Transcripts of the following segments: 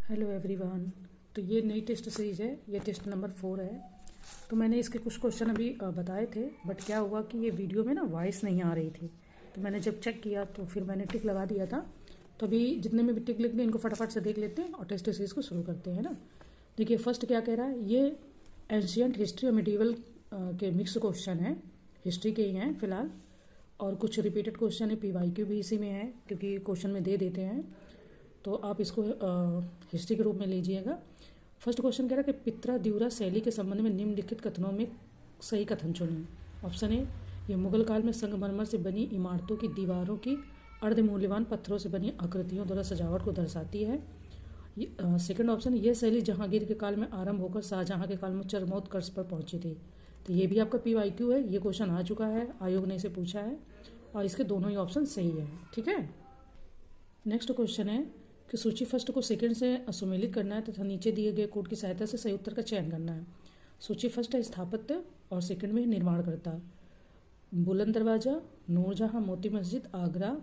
Hello everyone. तो ये नई टेस्ट सीरीज है, ये टेस्ट नंबर 4 है। तो मैंने इसके कुछ क्वेश्चन अभी बताए थे, बट क्या हुआ कि ये वीडियो में ना वॉइस नहीं आ रही थी। तो मैंने जब चेक किया तो फिर मैंने टिक लगा दिया था। तो अभी जितने में भी टिक लिख लें इनको फटाफट से देख लेते हैं और टेस्ट सीरीज को शुरू करते हैं ना। देखिए फर्स्ट क्या कह रहा है, ये एंशियंट हिस्ट्री और मिडीवल के मिक्स क्वेश्चन हैं, हिस्ट्री के ही हैं फिलहाल। और कुछ रिपीटेड क्वेश्चन है, PYQ भी इसी में है क्योंकि क्वेश्चन में दे देते हैं, तो आप इसको हिस्ट्री के रूप में लीजिएगा। फर्स्ट क्वेश्चन कह रहा है कि पित्रा द्यूरा शैली के संबंध में निम्नलिखित कथनों में सही कथन चुनें। ऑप्शन ए, ये मुगल काल में संगमरमर से बनी इमारतों की दीवारों की अर्धमूल्यवान पत्थरों से बनी आकृतियों द्वारा सजावट को दर्शाती है। सेकंड ऑप्शन, यह शैली जहांगीर के काल में आरंभ होकर शाहजहां के काल में चरमोत्कर्ष पर पहुंची थी। तो ये भी आपका PYQ है, ये क्वेश्चन आ चुका है, आयोग ने इसे पूछा है और इसके दोनों ही ऑप्शन सही है। ठीक है। नेक्स्ट क्वेश्चन है कि सूची फर्स्ट को सेकंड से सुमेलित करना है तथा नीचे दिए गए कोड की सहायता से सही उत्तर का चयन करना है। सूची फर्स्ट है स्थापत्य और सेकंड में निर्माणकर्ता। बुलंद दरवाज़ा, नूरजहां, मोती मस्जिद, आगरा,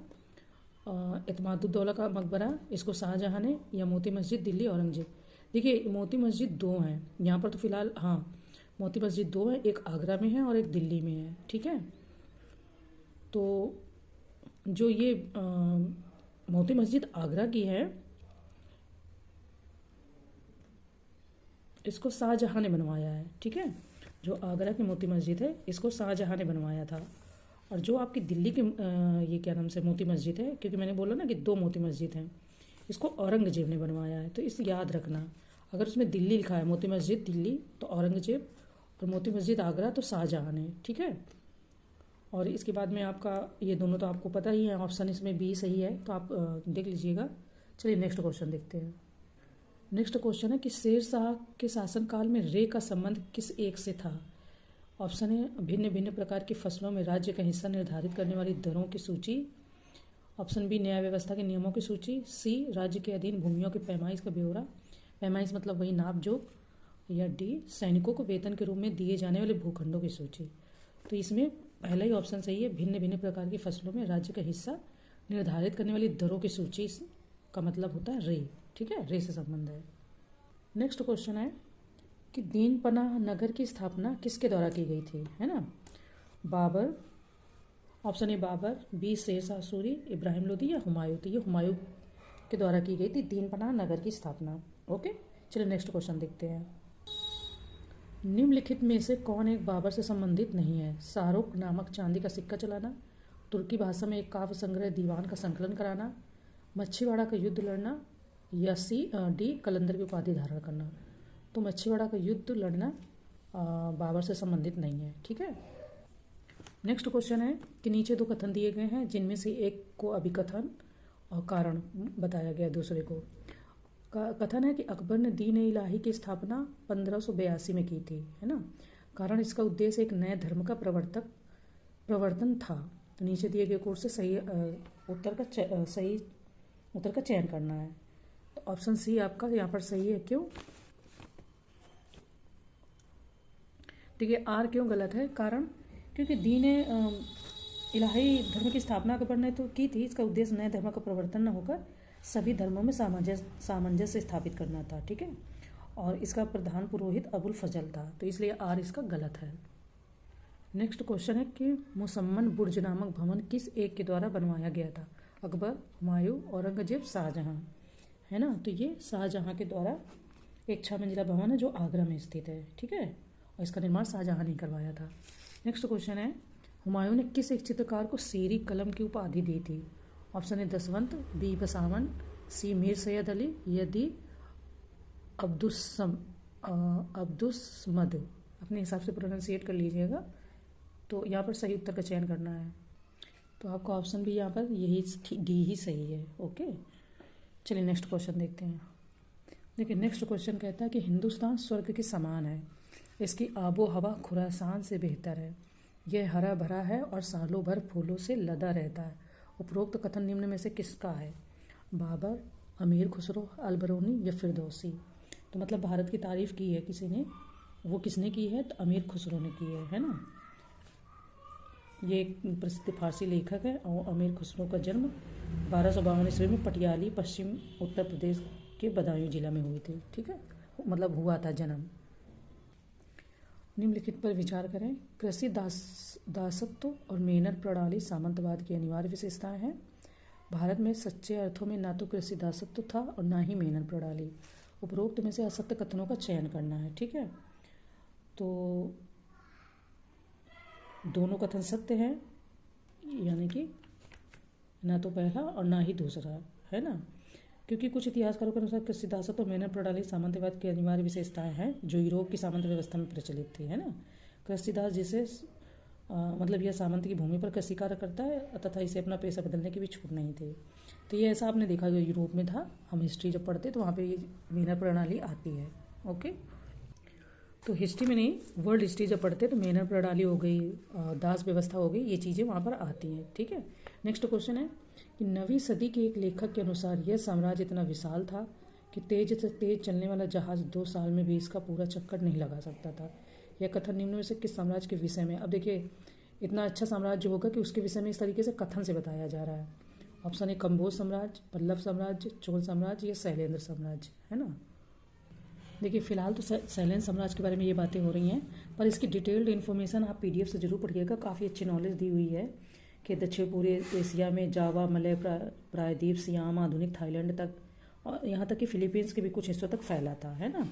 एतमादुद्दौला का मकबरा, इसको शाहजहां ने, या मोती मस्जिद दिल्ली औरंगजेब। देखिए मोती मस्जिद दो हैं यहाँ पर तो फिलहाल, हाँ मोती मस्जिद दो है, एक आगरा में है और एक दिल्ली में है। ठीक है। तो जो ये मोती मस्जिद आगरा की है, इसको शाहजहां ने बनवाया है। ठीक है। जो आगरा की मोती मस्जिद है इसको शाहजहां ने बनवाया था। और जो आपकी दिल्ली के ये क्या नाम से मोती मस्जिद है, क्योंकि मैंने बोला ना कि दो मोती मस्जिद हैं, इसको औरंगजेब ने बनवाया है। तो इसे याद रखना, अगर उसमें दिल्ली लिखा है, मोती मस्जिद दिल्ली, तो औरंगजेब, और मोती मस्जिद आगरा तो शाहजहां ने। ठीक है। और इसके बाद में आपका ये दोनों तो आपको पता ही है, ऑप्शन इसमें बी सही है, तो आप देख लीजिएगा। चलिए नेक्स्ट क्वेश्चन देखते हैं। नेक्स्ट क्वेश्चन है कि शेर शाह के शासनकाल में रे का संबंध किस एक से था। ऑप्शन है भिन्न भिन्न प्रकार की फसलों में राज्य का हिस्सा निर्धारित करने वाली दरों की सूची। ऑप्शन बी, न्याय व्यवस्था के नियमों की सूची। सी, राज्य के अधीन भूमियों की पैमाइश का ब्यौरा, पैमाइश मतलब वही नाप जोख। या डी, सैनिकों को वेतन के रूप में दिए जाने वाले भूखंडों की सूची। तो इसमें पहला ही ऑप्शन सही है, भिन्न भिन्न प्रकार की फसलों में राज्य का हिस्सा निर्धारित करने वाली दरों की सूची का मतलब होता है रे। ठीक है, रे से संबंध है। नेक्स्ट क्वेश्चन है कि दीन पनाह नगर की स्थापना किसके द्वारा की गई थी, है ना। Babur, option A Babur, B Sher Shah Suri, Ibrahim Lodi, या हुमायूं। तो ये हुमायूं के द्वारा की गई थी दीन पनाह नगर की स्थापना। ओके, चलिए नेक्स्ट क्वेश्चन देखते हैं। निम्नलिखित में से कौन एक बाबर से संबंधित नहीं है। शाहरुख नामक चांदी का सिक्का चलाना, तुर्की भाषा में एक काव्य संग्रह दीवान का संकलन कराना, मच्छीवाड़ा का युद्ध लड़ना, या डी, कलंदर की उपाधि धारण करना। तो मच्छीवाड़ा का युद्ध लड़ना बाबर से संबंधित नहीं है। ठीक है। नेक्स्ट क्वेश्चन है कि नीचे दो कथन दिए गए हैं, जिनमें से एक को अभिकथन और कारण बताया गया, दूसरे को। कथन है कि अकबर ने दीन ए इलाही की स्थापना 1582 में की थी, है ना। कारण, इसका उद्देश्य एक नए धर्म का प्रवर्तन था। तो नीचे दिए गए कोड से सही उत्तर का चयन करना है। तो ऑप्शन सी आपका यहाँ पर सही है। क्यों? देखिए आर क्यों गलत है, कारण क्योंकि दीन इलाही धर्म की स्थापना अकबर ने तो की थी, इसका उद्देश्य नए धर्म का प्रवर्तन न होकर सभी धर्मों में सामंजस्य स्थापित करना था। ठीक है। और इसका प्रधान पुरोहित अबुल फजल था, तो इसलिए आर इसका गलत है। नेक्स्ट क्वेश्चन है कि मुसम्मन बुर्ज नामक भवन किस एक के द्वारा बनवाया गया था। अकबर, हुमायूं, औरंगजेब, शाहजहां, है ना। तो ये शाहजहां के द्वारा एक 6 मंजिला भवन है जो आगरा में स्थित है। ठीक है। और इसका निर्माण शाहजहां ने करवाया था। नेक्स्ट क्वेश्चन है, हुमायूं ने किस एक चित्रकार को शेरी कलम की उपाधि दी थी। Option A Daswant, B Basawan, C Mir Sayyid Ali, या डी अब्दुस्मद। अपने हिसाब से प्रोनाउंसिएट कर लीजिएगा। तो यहाँ पर सही उत्तर का चयन करना है। तो आपका ऑप्शन भी यहाँ पर यही डी ही सही है। ओके, चलिए नेक्स्ट क्वेश्चन देखते हैं। देखिए नेक्स्ट क्वेश्चन कहता है कि हिंदुस्तान स्वर्ग के समान है, इसकी आबो हवा खुरासान से बेहतर है, यह हरा भरा है और सालों भर फूलों से लदा रहता है। उपरोक्त कथन निम्न में से किसका है। बाबर, अमीर खुसरो, अलबरूनी, या फिरदौसी। तो मतलब भारत की तारीफ की है किसी ने, वो किसने की है, तो अमीर खुसरो ने की है ना। ये एक प्रसिद्ध फारसी लेखक है और अमीर खुसरो का जन्म 1252 ईस्वी में पटियाली, पश्चिम उत्तर प्रदेश के बदायूं जिला में हुई थी। ठीक है, मतलब हुआ था जन्म। निम्नलिखित पर विचार करें। कृषि दासत्व और मेहनत प्रणाली सामंतवाद की अनिवार्य विशेषताएं हैं। भारत में सच्चे अर्थों में ना तो कृषि दासत्व था और ना ही मेहनत प्रणाली। उपरोक्त में से असत्य कथनों का चयन करना है। ठीक है, तो दोनों कथन सत्य हैं, यानी कि ना तो पहला और ना ही दूसरा, है ना। क्योंकि कुछ इतिहासकारों के अनुसार कृषि दासत्व और मेहनत प्रणाली सामंतवाद की अनिवार्य विशेषताएं हैं जो यूरोप की सामंत व्यवस्था में प्रचलित थी, है ना। कृषिदास जिसे मतलब यह सामंत की भूमि पर कृषि कार्य करता है तथा इसे अपना पेशा बदलने की भी छूट नहीं थी। तो ये ऐसा आपने देखा जो यूरोप में था। हम हिस्ट्री जब पढ़ते तो वहाँ पे ये मेहनत प्रणाली आती है। ओके, तो हिस्ट्री में नहीं, वर्ल्ड हिस्ट्री जब पढ़ते तो मेहनत प्रणाली हो गई, दास व्यवस्था हो गई, ये चीज़ें वहाँ पर आती हैं। ठीक है, नेक्स्ट क्वेश्चन है कि 9वीं सदी के एक लेखक के अनुसार यह साम्राज्य इतना विशाल था कि तेज से तेज चलने वाला जहाज 2 साल में भी इसका पूरा चक्कर नहीं लगा सकता था। यह कथन निम्न में से किस साम्राज्य के विषय में? अब देखिए, इतना अच्छा साम्राज्य होगा कि उसके विषय में इस तरीके से कथन से बताया जा रहा है। ऑप्शन ए कंबोज साम्राज्य, पल्लव साम्राज्य, चोल साम्राज्य या शैलेंद्र साम्राज्य, है ना। देखिए, फिलहाल तो शैलेंद्र साम्राज्य के बारे में ये बातें हो रही हैं, पर इसकी डिटेल्ड इन्फॉर्मेशन आप PDF से जरूर पढ़िएगा। काफ़ी अच्छी नॉलेज दी हुई है कि दक्षिण पूर्वी एशिया में जावा, मलय प्रायद्वीप, सियाम, आधुनिक थाईलैंड तक और यहाँ तक कि फिलीपींस के भी कुछ हिस्सों तक फैला था, है ना।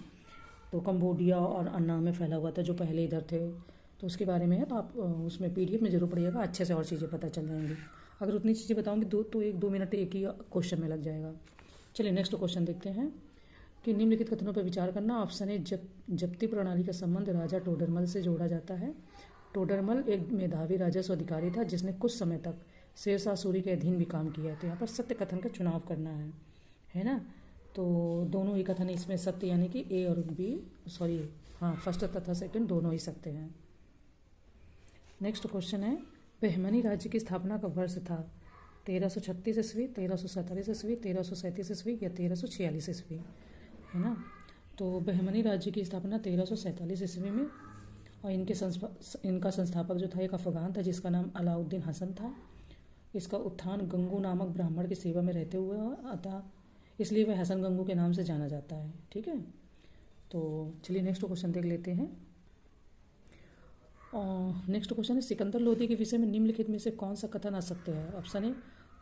तो कंबोडिया और अन्नाम में फैला हुआ था जो पहले इधर थे। तो उसके बारे में है, तो आप उसमें PDF में जरूर पढ़िएगा, अच्छे से और चीज़ें पता चल जाएंगी। अगर उतनी चीज़ें बताऊँगी तो 1-2 मिनट एक ही क्वेश्चन में लग जाएगा। चलिए नेक्स्ट क्वेश्चन देखते हैं कि निम्नलिखित कथनों पर विचार करना। ऑप्शन ए जब्ती प्रणाली का संबंध राजा टोडरमल से जोड़ा जाता है। टोडरमल एक मेधावी राजस्व अधिकारी था जिसने कुछ समय तक शेरशाह सूरी के अधीन भी काम किया। तो यहाँ पर सत्य कथन का चुनाव करना है ना। तो दोनों ही कथन इसमें सत्य, यानी कि ए और बी, फर्स्ट तथा सेकंड दोनों ही सत्य हैं। नेक्स्ट क्वेश्चन है, बहमनी राज्य की स्थापना का वर्ष था 1336 ईस्वी, 1347 ईस्वी, 1337 ईस्वी या 1346 ईस्वी, है ना। तो बहमनी राज्य की स्थापना 1347 ईस्वी में, और इनका संस्थापक जो था एक अफगान था जिसका नाम अलाउद्दीन हसन था। इसका उत्थान गंगू नामक ब्राह्मण की सेवा में रहते हुए अतः इसलिए वह हसन गंगू के नाम से जाना जाता है। ठीक है, तो चलिए नेक्स्ट क्वेश्चन देख लेते हैं। नेक्स्ट क्वेश्चन है, सिकंदर लोदी के विषय में निम्नलिखित में से कौन सा कथन असत्य है? ऑप्शन ए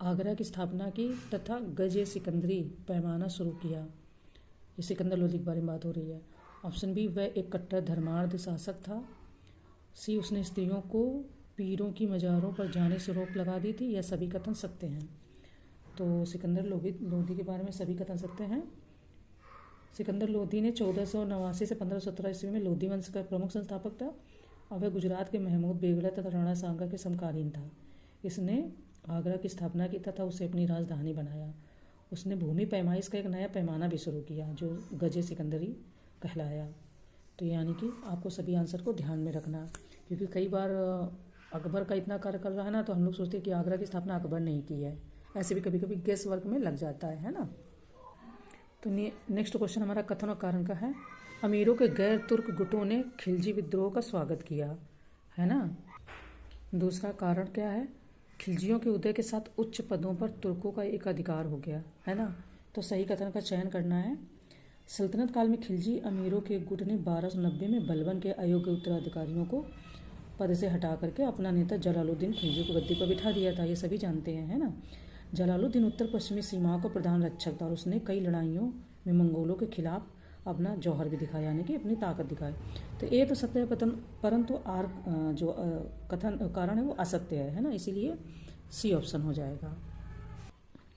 आगरा की स्थापना की तथा गज सिकंदरी पैमाना शुरू किया। ये सिकंदर लोदी के बारे में बात हो रही है। ऑप्शन बी वह एक कट्टर धर्मार्थ शासक था। सी उसने स्त्रियों को पीरों की मज़ारों पर जाने से रोक लगा दी थी। यह सभी कथन सत्य हैं। तो सिकंदर लोदी के बारे में सभी कथन सत्य हैं। सिकंदर लोदी ने 1489 से 1517 ईस्वी में लोदी वंश का प्रमुख संस्थापक था और वह गुजरात के महमूद बेगड़ा तथा राणा सांगा के समकालीन था। इसने आगरा की स्थापना की तथा उसे अपनी राजधानी बनाया। उसने भूमि पैमाइश का एक नया पैमाना भी शुरू किया जो गजे सिकंदरी कहलाया। तो यानी कि आपको सभी आंसर को ध्यान में रखना, क्योंकि कई बार अकबर का इतना कार्य कर रहा है ना, तो हम लोग सोचते हैं कि आगरा की स्थापना अकबर ने ही की है। ऐसे भी कभी कभी गेस वर्क में लग जाता है ना। तो नेक्स्ट क्वेश्चन हमारा कथन और कारण का है। अमीरों के गैर तुर्क गुटों ने खिलजी विद्रोह का स्वागत किया, है ना। दूसरा कारण क्या है? खिलजियों के उदय के साथ उच्च पदों पर तुर्कों का एक अधिकार हो गया, है ना। तो सही कथन का चयन करना है। सल्तनत काल में खिलजी अमीरों के गुट ने 1290 में बलबन के अयोग्य उत्तराधिकारियों को पद से हटा करके अपना नेता जलालुद्दीन खिलजी को गद्दी पर बिठा दिया था। ये सभी जानते हैं, है ना। जलालुद्दीन उत्तर पश्चिमी सीमाओं का प्रधान रक्षक था और उसने कई लड़ाइयों में मंगोलों के खिलाफ अपना जौहर भी दिखाया, यानी कि अपनी ताकत दिखाई। तो ये तो सत्य है, परंतु जो कथन कारण है वो असत्य है ना। इसीलिए सी ऑप्शन हो जाएगा।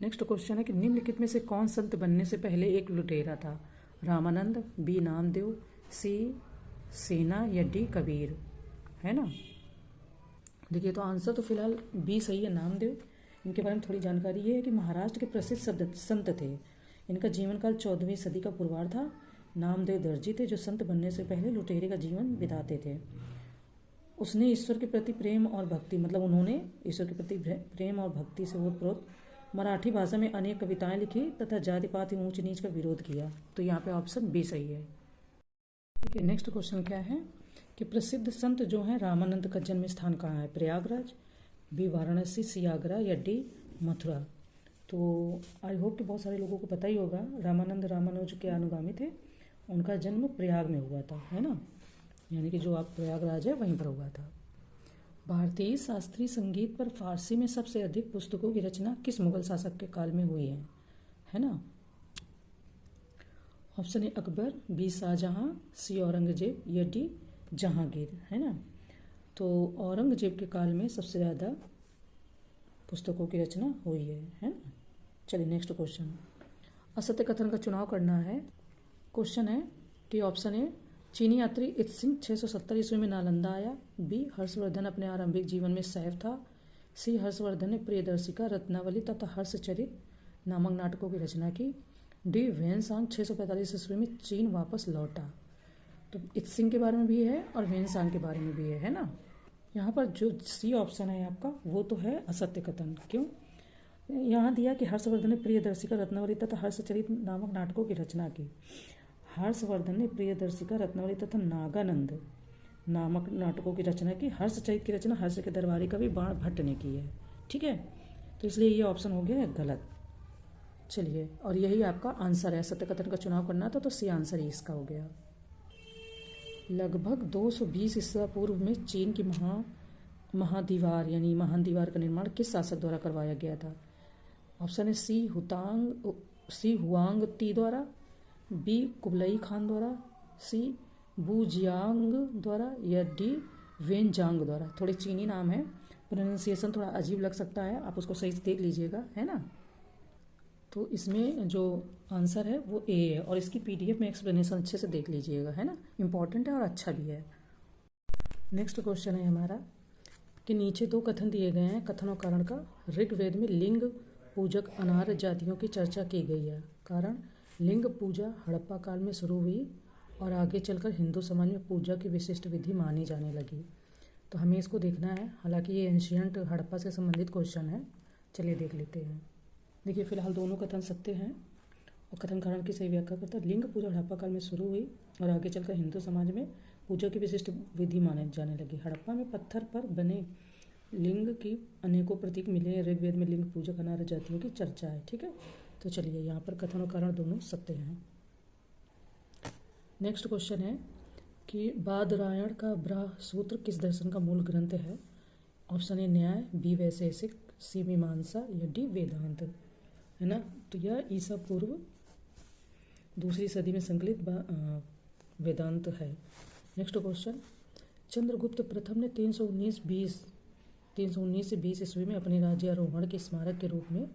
नेक्स्ट क्वेश्चन है कि निम्नलिखित में से कौन संत बनने से पहले एक लुटेरा था? रामानंद, बी नामदेव, सी सेना या डी कबीर, है ना। देखिए, तो आंसर तो फिलहाल बी सही है, नामदेव। इनके बारे में थोड़ी जानकारी ये है कि महाराष्ट्र के प्रसिद्ध संत थे। इनका जीवन काल 14वीं सदी का पुरवार था। नामदेव दर्जी थे जो संत बनने से पहले लुटेरे का जीवन बिताते थे। उसने ईश्वर के प्रति प्रेम और भक्ति, मतलब उन्होंने ईश्वर के प्रति प्रेम और भक्ति से ओतप्रोत मराठी भाषा में अनेक कविताएं लिखी तथा जाति पाति ऊंच नीच का विरोध किया। तो यहाँ पे ऑप्शन बी सही है। ठीक है, नेक्स्ट क्वेश्चन क्या है कि प्रसिद्ध संत जो हैं रामानंद का जन्म स्थान कहाँ है? प्रयागराज, बी वाराणसी, सी आगरा या डी मथुरा। तो आई होप कि बहुत सारे लोगों को पता ही होगा, रामानंद रामानुज के अनुगामी थे। उनका जन्म प्रयाग में हुआ था, है ना, यानी कि जो आप प्रयागराज है वहीं पर हुआ था। भारतीय शास्त्रीय संगीत पर फारसी में सबसे अधिक पुस्तकों की रचना किस मुगल शासक के काल में हुई है ना। Option A Akbar, B Shah Jahan, C Aurangzeb या डी जहांगीर, है ना। तो औरंगजेब के काल में सबसे ज़्यादा पुस्तकों की रचना हुई है ना। चलिए नेक्स्ट क्वेश्चन, असत्य कथन का चुनाव करना है। क्वेश्चन है कि ऑप्शन ए चीनी यात्री इत्सिंग 670 ईस्वी में नालंदा आया, बी हर्षवर्धन अपने आरंभिक जीवन में सैफ था, सी हर्षवर्धन ने प्रियदर्शिका, रत्नावली तथा हर्षचरित नामक नाटकों की रचना की, डी वेनसांग 645 ईस्वी में चीन वापस लौटा। तो इत्सिंग के बारे में भी है और वेनसांग के बारे में भी है ना। यहाँ पर जो सी ऑप्शन है आपका वो तो है असत्य कथन। क्यों? यहाँ दिया कि हर्षवर्धन ने प्रियदर्शिका, रत्नावली तथा हर्षचरित नामक नाटकों की रचना की। हर्षवर्धन ने प्रियदर्शिका, रत्नावली तथा नागानंद नामक नाटकों की रचना की। हर्षचरित की रचना हर्ष के दरबारी कवि बाण भट्ट ने की है, ठीक है। तो इसलिए ये ऑप्शन हो गया है गलत। चलिए, और यही आपका आंसर है। सत्य कथन का चुनाव करना था तो सी आंसर ही इसका हो गया। लगभग 220 ईसा पूर्व में चीन की महादीवार यानी महान दीवार का निर्माण किस शासक द्वारा करवाया गया था। ऑप्शन है सी हुआंग ती द्वारा, बी कुबलई खान द्वारा, सी बूजियांग द्वारा या डी वेनजांग द्वारा। थोड़े चीनी नाम है, प्रोनाउंसिएशन थोड़ा अजीब लग सकता है, आप उसको सही से देख लीजिएगा, है ना। तो इसमें जो आंसर है वो ए है, और इसकी पीडीएफ में एक्सप्लेनेशन अच्छे से देख लीजिएगा, है ना। इम्पॉर्टेंट है और अच्छा भी है। नेक्स्ट क्वेश्चन है हमारा कि नीचे दो कथन दिए गए हैं, कथन और कारण का। ऋग्वेद में लिंग पूजक अनार्य जातियों की चर्चा की गई है। कारण, लिंग पूजा हड़प्पा काल में शुरू हुई और आगे चलकर हिंदू समाज में पूजा की विशिष्ट विधि मानी जाने लगी। तो हमें इसको देखना है, हालांकि ये एंशियंट हड़प्पा से संबंधित क्वेश्चन है। चलिए देख लेते हैं। देखिए, फिलहाल दोनों कथन सत्य हैं और कथन कारण की सही व्याख्या करता है। लिंग पूजा हड़प्पा काल में शुरू हुई और आगे चलकर हिंदू समाज में पूजा की विशिष्ट विधि माने जाने लगी। हड़प्पा में पत्थर पर बने लिंग की अनेकों प्रतीक मिले। ऋग्वेद में लिंग पूजक अनार्य जातियों की चर्चा है, ठीक है। तो चलिए, यहाँ पर कथन और कारण दोनों सत्य हैं। नेक्स्ट क्वेश्चन है कि बादरायण का ब्राह्म सूत्र किस दर्शन का मूल ग्रंथ है। ऑप्शन ए न्याय, बी वैशेषिक, सी मीमांसा या डी वेदांत, है ना। तो यह ईसा पूर्व 2री सदी में संकलित वेदांत है। नेक्स्ट क्वेश्चन, चंद्रगुप्त प्रथम ने 319 से 20 ईस्वी में अपने राज्यारोहण के स्मारक के रूप में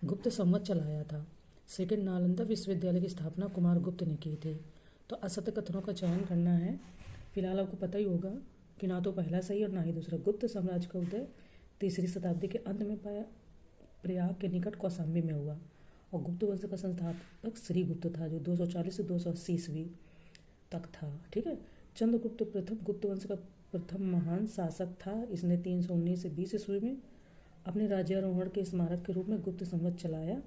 गुप्त संवत चलाया था। सेकेंड, नालंदा विश्वविद्यालय की स्थापना कुमार गुप्त ने की थी। तो असत्य कथनों का चयन करना है। फिलहाल आपको पता ही होगा कि ना तो पहला सही और ना ही दूसरा। गुप्त साम्राज्य का उदय 3री शताब्दी के अंत में प्रयाग के निकट कौशाम्बी में हुआ और गुप्त वंश का संस्थापक श्रीगुप्त था, जो 240 से 280 ईस्वी तक था, ठीक है। चंद्रगुप्त प्रथम गुप्त वंश का प्रथम महान शासक था। इसने 319 से 20 ईस्वी में अपने राज्यारोहण के स्मारक के रूप में गुप्त संवत चलाया।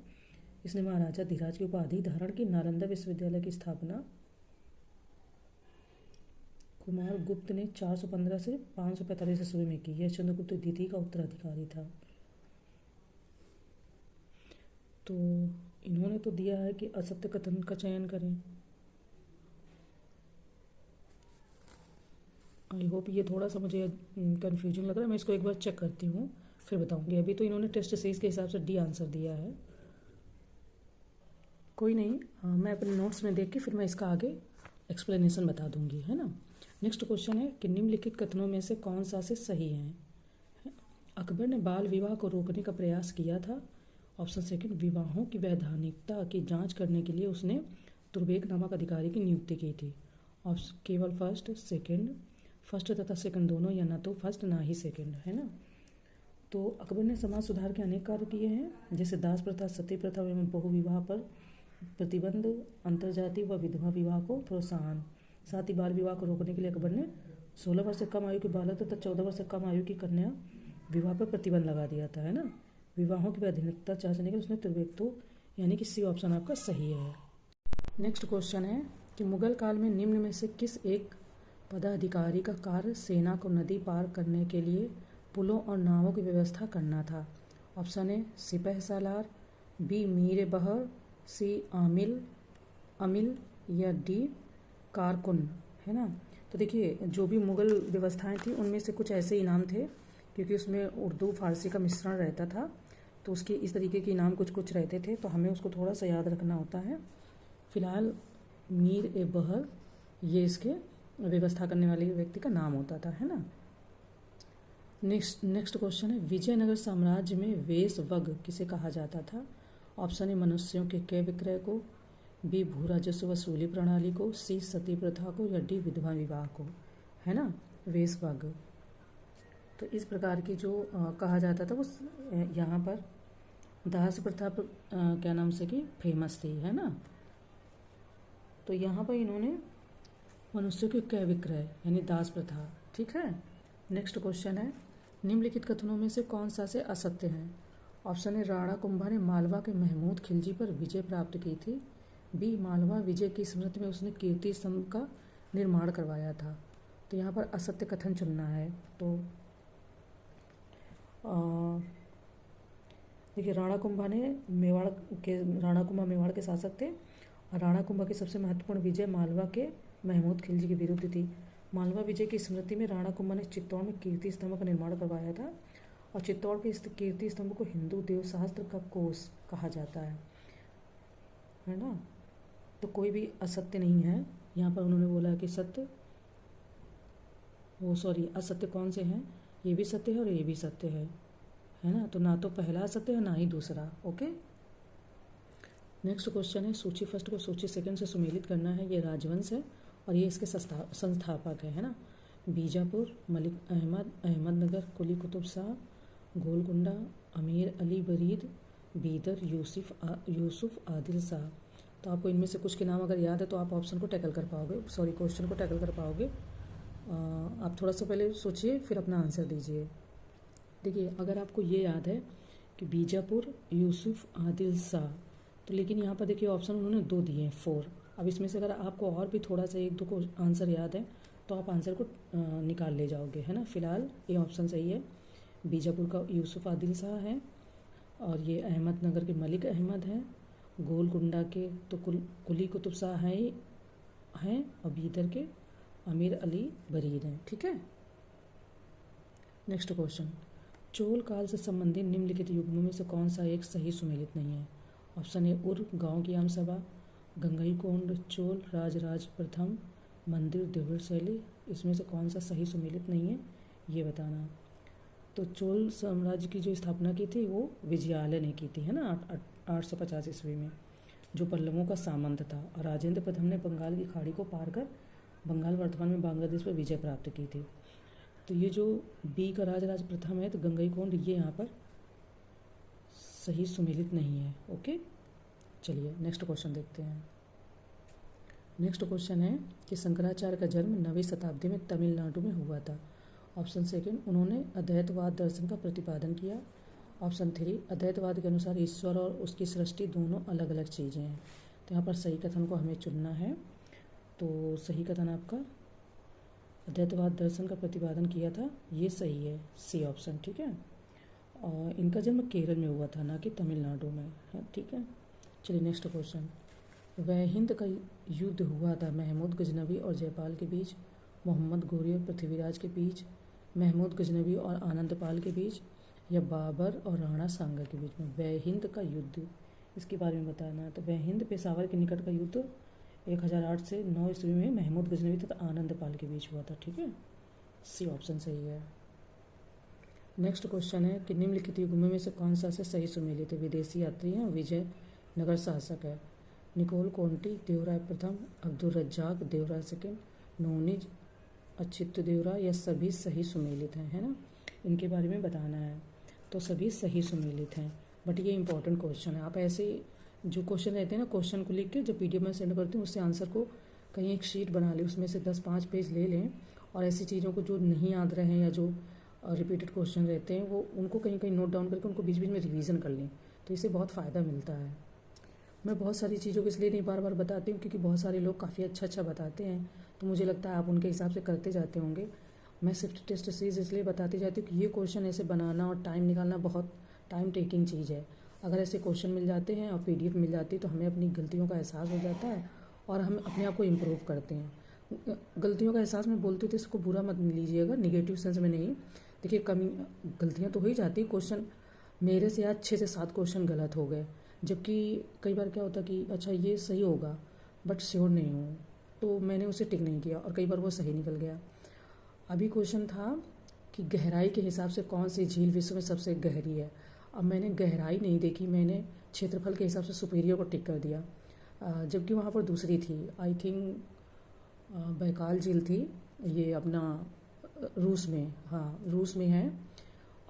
इसने महाराजा धीराज की उपाधि धारण की। नालंदा विश्वविद्यालय की स्थापना कुमार गुप्त ने 415 से 545 ईस्वी में की। यह चंद्रगुप्त द्वितीय का उत्तराधिकारी था। तो इन्होंने तो दिया है कि असत्य कथन का चयन करें। आई होप ये थोड़ा सा मुझे कन्फ्यूजन लग रहा है, मैं इसको एक बार चेक करती हूँ फिर बताऊँगी। अभी तो इन्होंने टेस्ट सीरीज के हिसाब से डी आंसर दिया है। कोई नहीं, मैं अपने नोट्स में देख के फिर मैं इसका आगे एक्सप्लेनेशन बता दूँगी, है ना। नेक्स्ट क्वेश्चन है कि निम्नलिखित कथनों में से कौन सा से सही है। अकबर ने बाल विवाह को रोकने का प्रयास किया था। ऑप्शन सेकंड, विवाहों की वैधानिकता की जांच करने के लिए उसने तुर्बेक नामक अधिकारी की नियुक्ति की थी। ऑप्शन केवल फर्स्ट तथा सेकंड दोनों, या ना तो फर्स्ट ना ही सेकंड, है ना। तो अकबर ने समाज सुधार के अनेक कार्य किए हैं, जैसे दास प्रथा, सती प्रथा एवं बहु विवाह पर प्रतिबंध, अंतर्जातीय व विधवा विवाह को प्रोत्साहन। साथ ही बाल विवाह को रोकने के लिए अकबर ने 16 वर्ष से कम आयु के बालक तथा 14 वर्ष से कम आयु की कन्या विवाह पर प्रतिबंध लगा दिया था, है ना। विवाहों की वैधानिकता जांचने के लिए उसने तुर्बेक, तो यानी कि सी ऑप्शन आपका सही है। नेक्स्ट क्वेश्चन है कि मुगल काल में निम्न में से किस एक पदाधिकारी का कार्य सेना को नदी पार करने के लिए पुलों और नावों की व्यवस्था करना था। Option A Sipah Salar, B Mir Bahr, C आमिल अमिल, या डी कारकुन, है ना। तो देखिए जो भी मुग़ल व्यवस्थाएं थी उनमें से कुछ ऐसे इनाम थे, क्योंकि उसमें उर्दू फारसी का मिश्रण रहता था, तो उसके इस तरीके के इनाम कुछ कुछ रहते थे, तो हमें उसको थोड़ा सा याद रखना होता है। फ़िलहाल मीर ए बहर ये इसके व्यवस्था करने वाले व्यक्ति का नाम होता था, है ना। नेक्स्ट क्वेश्चन है, विजयनगर साम्राज्य में वेश वग किसे कहा जाता था। ऑप्शन ए मनुष्यों के क्रय विक्रय को, बी भू राजस्व वसूली प्रणाली को, सी सती प्रथा को, या डी विधवा विवाह को, है ना, वेश वग। तो इस प्रकार की जो कहा जाता था वो यहाँ पर दास प्रथा क्या नाम से कि फेमस थी, है ना। तो यहाँ पर इन्होंने मनुष्यों के क्रय विक्रय यानी दास प्रथा, ठीक है। नेक्स्ट क्वेश्चन है, निम्नलिखित कथनों में से कौन सा से असत्य है। ऑप्शन ए राणा कुंभा ने मालवा के महमूद खिलजी पर विजय प्राप्त की थी, बी मालवा विजय की स्मृति में उसने कीर्ति स्तंभ का निर्माण करवाया था। तो यहाँ पर असत्य कथन चुनना है। तो देखिए राणा कुंभा मेवाड़ के शासक थे, और राणा कुंभा की सबसे महत्वपूर्ण विजय मालवा के महमूद खिलजी के विरुद्ध थी। मालवा विजय की स्मृति में राणा कुंभा ने चित्तौड़ में कीर्ति स्तंभ का निर्माण करवाया था, और चित्तौड़ के इस कीर्ति स्तंभ को हिंदू देव शास्त्र का कोष कहा जाता है ना। तो कोई भी असत्य नहीं है यहाँ पर। उन्होंने बोला कि असत्य कौन से हैं, ये भी सत्य है और ये भी सत्य है ना। तो ना तो पहला सत्य है ना ही दूसरा। ओके, नेक्स्ट क्वेश्चन है, सूची फर्स्ट को सूची सेकंड से सुमेलित करना है। ये राजवंश है और ये इसके संस्थापक है ना। बीजापुर, मलिक अहमद, अहमदनगर, कुली कुतुब शाह, गोलकुंडा, अमीर अली बरीद, बीदर, यूसुफ आदिल शाह। तो आपको इनमें से कुछ के नाम अगर याद है तो आप ऑप्शन को टैकल कर पाओगे, क्वेश्चन को टैकल कर पाओगे। आप थोड़ा सा पहले सोचिए फिर अपना आंसर दीजिए। देखिए अगर आपको ये याद है कि बीजापुर, यूसुफ आदिल शाह, तो लेकिन यहाँ पर देखिए ऑप्शन उन्होंने 2 दिए हैं, 4। अब इसमें से अगर आपको और भी थोड़ा सा 1-2 को आंसर याद है तो आप आंसर को निकाल ले जाओगे, है ना। फिलहाल ये ऑप्शन सही है, बीजापुर का यूसुफ आदिल शाह है, और ये अहमदनगर के मलिक अहमद हैं, गोलकुंडा के तो कुली कुतुब शाह हैं, और बीदर के अमीर अली बरीद हैं, ठीक है। नेक्स्ट क्वेश्चन, चोल काल से संबंधित निम्नलिखित युग्मों में से कौन सा एक सही सुमेलित नहीं है। ऑप्शन ए उर गांव की आम सभा, गंगईकोंड चोल राजराज प्रथम, मंदिर देवड़ शैली, इसमें से कौन सा सही सुमेलित नहीं है ये बताना। तो चोल साम्राज्य की जो स्थापना की थी वो विजयालय ने की थी, है ना, 850 ईस्वी में, जो पल्लवों का सामंत था। और राजेंद्र प्रथम ने बंगाल की खाड़ी को पार कर बंगाल वर्तमान में बांग्लादेश पर विजय प्राप्त की थी। तो ये जो बी का राजराज प्रथम है तो गंगईकोंड ये यहाँ पर सही सुमेलित नहीं है। ओके, चलिए नेक्स्ट क्वेश्चन देखते हैं। नेक्स्ट क्वेश्चन है कि शंकराचार्य का जन्म 9वीं शताब्दी में तमिलनाडु में हुआ था। ऑप्शन सेकंड, उन्होंने अद्वैतवाद दर्शन का प्रतिपादन किया। ऑप्शन 3, अद्वैतवाद के अनुसार ईश्वर और उसकी सृष्टि दोनों अलग अलग चीज़ें हैं। तो यहाँ पर सही कथन को हमें चुनना है। तो सही कथन आपका अद्वैतवाद दर्शन का प्रतिपादन किया था, ये सही है, सी ऑप्शन, ठीक है। और इनका जन्म केरल में हुआ था, ना कि तमिलनाडु में, ठीक है। चलिए नेक्स्ट क्वेश्चन, वह हिंद का युद्ध हुआ था महमूद गजनवी और जयपाल के बीच, मोहम्मद गोरी और पृथ्वीराज के बीच, महमूद गजनवी और आनंदपाल के बीच, या बाबर और राणा सांगा के बीच में। वह हिंद का युद्ध, इसके बारे में बताना है। तो वह हिंद पेशावर के निकट का युद्ध 1008 से 9 ईस्वी में महमूद गजनवी तथा आनंदपाल के बीच हुआ था, ठीक है। सी ऑप्शन सही है। नेक्स्ट क्वेश्चन है कि निम्नलिखित युग्मों में से कौन सा से सही सुमेलित है। विदेशी यात्री हैं, विजय नगर शासक है। निकोल कोंटी देवराय प्रथम, अब्दुल रज्जाक देवराय सेकंड, नोनिज अच्युत देवराय, या सभी सही सुमेलित हैं, है ना। इनके बारे में बताना है। तो सभी सही सुमेलित हैं, बट ये इंपॉर्टेंट क्वेश्चन है। आप ऐसे जो क्वेश्चन रहते हैं ना, क्वेश्चन को लिख के जब PDF में सेंड करती हूँ उससे आंसर को कहीं एक शीट बना लें, उसमें से 10-5 पेज ले लें, और ऐसी चीज़ों को जो नहीं याद रहे या जो रिपीटेड क्वेश्चन रहते हैं वो उनको कहीं कहीं नोट डाउन करके उनको बीच बीच में रिवीजन कर लें, तो इससे बहुत फ़ायदा मिलता है। मैं बहुत सारी चीज़ों को इसलिए नहीं बार बार बताती हूँ क्योंकि बहुत सारे लोग काफ़ी अच्छा बताते हैं, तो मुझे लगता है आप उनके हिसाब से करते जाते होंगे। मैं सिर्फ टेस्ट सीरीज इसलिए बताती जाती हूँ कि ये क्वेश्चन ऐसे बनाना और टाइम निकालना बहुत टाइम टेकिंग चीज़ है। अगर ऐसे क्वेश्चन मिल जाते हैं और PDF मिल जाती है तो हमें अपनी गलतियों का एहसास हो जाता है और हम अपने आप को इम्प्रूव करते हैं। गलतियों का एहसास मैं बोलती हूँ तो इसको बुरा मत लीजिएगा, निगेटिव सेंस में नहीं। देखिए कमी गलतियाँ तो हो ही जाती, क्वेश्चन मेरे से आज 6 से 7 क्वेश्चन गलत हो गए, जबकि कई बार क्या होता कि अच्छा ये सही होगा बट श्योर नहीं हूँ, तो मैंने उसे टिक नहीं किया और कई बार वो सही निकल गया। अभी क्वेश्चन था कि गहराई के हिसाब से कौन सी झील विश्व में सबसे गहरी है। अब मैंने गहराई नहीं देखी, मैंने क्षेत्रफल के हिसाब से सुपीरियर को टिक कर दिया, जबकि वहाँ पर दूसरी थी, आई थिंक बैकाल झील थी, ये अपना रूस में, हाँ रूस में है,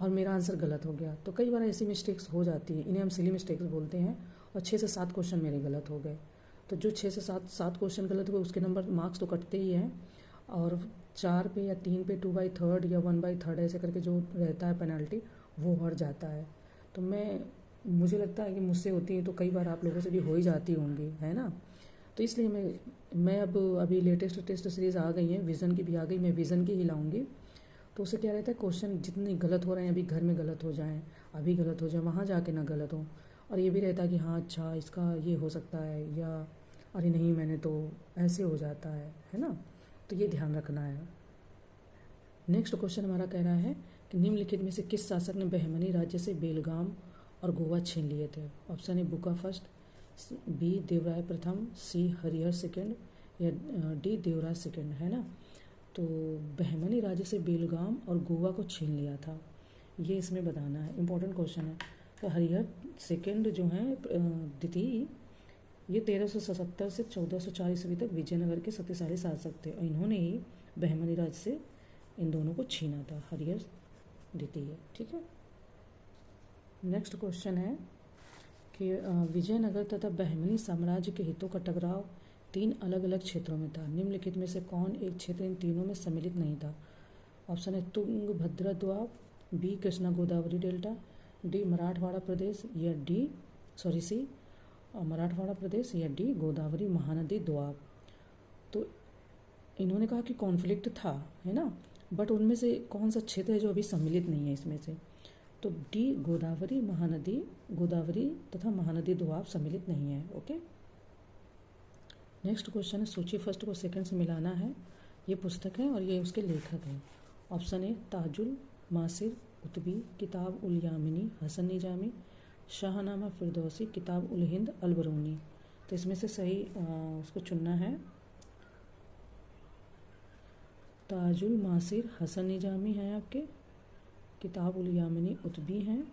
और मेरा आंसर गलत हो गया। तो कई बार ऐसी मिस्टेक्स हो जाती है, इन्हें हम सिली मिस्टेक्स बोलते हैं, और 6 से 7 क्वेश्चन मेरे गलत हो गए। तो जो 6 से 7 क्वेश्चन गलत हुए उसके नंबर मार्क्स तो कटते ही हैं, और 4 पे या 3 पे 2/3 या 1/3 ऐसे करके जो रहता है पेनल्टी वो हट जाता है। तो मुझे लगता है कि मुझसे होती है तो कई बार आप लोगों से भी हो ही जाती होंगी, है ना। तो इसलिए मैं अभी लेटेस्ट टेस्ट सीरीज़ आ गई है, विज़न की भी आ गई, मैं विज़न की ही लाऊंगी। तो उससे क्या रहता है, क्वेश्चन जितने गलत हो रहे हैं अभी घर में गलत हो जाएं, अभी गलत हो जाए, वहाँ जाके ना गलत हो। और ये भी रहता है कि हाँ अच्छा इसका ये हो सकता है, या अरे नहीं मैंने तो ऐसे हो जाता है ना। तो ये ध्यान रखना है। नेक्स्ट क्वेश्चन हमारा कह रहा है कि निम्नलिखित में से किस शासक ने बहमनी राज्य से बेलगाम और गोवा छीन लिए थे। ऑप्शन ए बुका फर्स्ट, बी देवराय प्रथम, सी हरिहर सेकंड, या डी देवराज सेकंड, है ना। तो बहमनी राज्य से बेलगाम और गोवा को छीन लिया था, ये इसमें बताना है, इम्पोर्टेंट क्वेश्चन है। तो हरिहर सेकंड जो हैं द्वितीय, ये 1377 से 1404 ईस्वी तक विजयनगर के शक्तिशाली शासक थे, और इन्होंने ही बहमनी राज्य से इन दोनों को छीना था, हरिहर द्वितीय। ठीक है। नेक्स्ट क्वेश्चन है कि विजयनगर तथा बहमनी साम्राज्य के हितों का टकराव 3 अलग अलग क्षेत्रों में था, निम्नलिखित में से कौन एक क्षेत्र इन तीनों में सम्मिलित नहीं था। ऑप्शन है तुंगभद्रा द्वीप, B Krishna Godavari delta, D Marathwada प्रदेश, या सी मराठवाड़ा प्रदेश, या डी गोदावरी महानदी द्वीप। तो इन्होंने कहा कि कॉन्फ्लिक्ट था, है ना, बट उनमें से कौन सा क्षेत्र है जो अभी सम्मिलित नहीं है इसमें से। तो डी गोदावरी तथा महानदी द्वीप सम्मिलित नहीं है। ओके। नेक्स्ट क्वेश्चन है, सूची फर्स्ट को सेकंड से मिलाना है, ये पुस्तक है और ये उसके लेखक हैं। ऑप्शन ए ताजुल मासिर उतबी, किताब उल यामिनी हसन निजामी, शाहनामा फिरदौसी, किताब उल हिंद अलबरूनी। तो इसमें से सही उसको चुनना है। ताजुल मासिर हसन निजामी हैं आपके, किताब उल यामिनी उतबी हैं,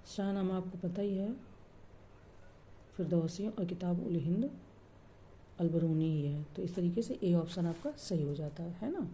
शाहनामा आपको पता ही है फिरदौसी, और किताब उल हिंद अलबरूनी ही है। तो इस तरीके से ए ऑप्शन आपका सही हो जाता है ना।